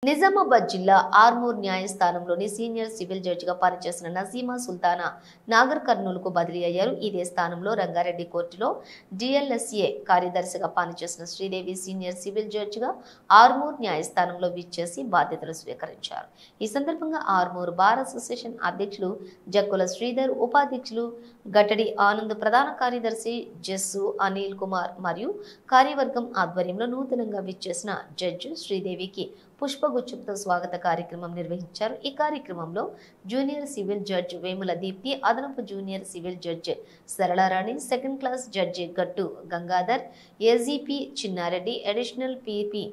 నిజామాబాద్ జిల్లా Armoor న్యాయస్థానంలోని senior civil జడ్జిగా పనిచేసిన నసీమా సుల్తానా నాగర్ కర్నూలుకు బదిలీ అయ్యారు. ఇదే స్థానంలో రంగారెడ్డి కోర్టులో డిఎల్ఎస్ఏ కార్యదర్శిగా పనిచేసిన శ్రీదేవి సీనియర్ సివిల్ జడ్జిగా ఆర్మూర్ న్యాయస్థానంలో విచ్చేసి బాధ్యతలు స్వీకరించారు. ఈ సందర్భంగా ఆర్మూర్ బార్ అసోసియేషన్ అధ్యక్షులు జక్కుల శ్రీధర్, ఉపాధ్యక్షులు గట్టడి ఆనంద్, ప్రధాన కార్యదర్శి జస్సు అనిల్ కుమార్ మరియు కార్యవర్గం ఆధ్వర్యంలో నూతనంగా విచ్చేసిన జడ్జి శ్రీదేవికి పుష్పగుచ్చంతో స్వాగత కార్యక్రమం నిర్వహించారు. ఈ కార్యక్రమంలో junior civil judge Vemula Deepti, అదనపు junior civil judge Saralarani, second class judge Gattu Gangadhar, AGP Chinnareddy, additional PP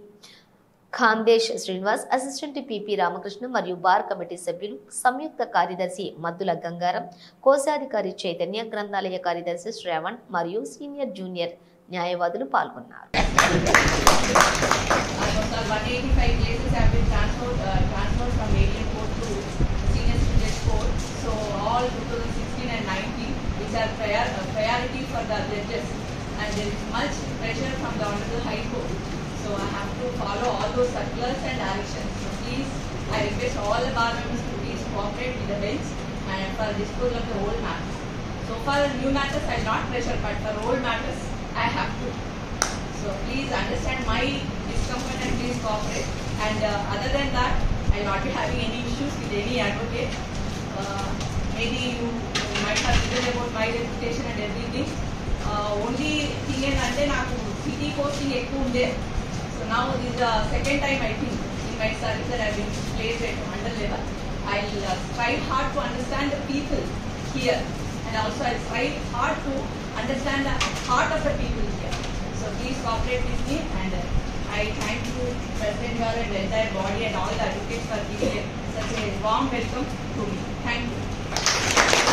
Khandesh Srinivas, assistant PP Ramakrishna మరియు బార్ కమిటీ సభ్యులు, సంయుక్త కార్యదర్శి మద్దుల గంగారం, కోశాధికారి చైతన్య, గ్రంథాలయ కార్యదర్శి శ్రావణ్ మరియు సీనియర్ జూనియర్ న్యాయవాదులు పాల్గొన్నారు. 185 cases have been transferred from alien court to senior civil court. So all 2016 and 19, which are priority for the judges, and there is much pressure from the Honorable High Court. So I have to follow all those circulars and directions. So please, I request all the bar members to please cooperate with the bench and for disposal of the old matters. So for new matters, I will not pressure, but for old matters, I have to. So please understand my discomfort and please cooperate. And other than that, I will not be having any issues with any advocate. Maybe you might have written about my reputation and everything. Only thing is ante naaku city posting ekku unde. So now this is the second time I think in my service that I have been placed at under level. I will strive hard to understand the people here, and also I will strive hard to understand the heart of the people here. So please cooperate with me, and I thank you, President Garu, and the entire body and all the advocates for giving such a warm welcome to me. Thank you.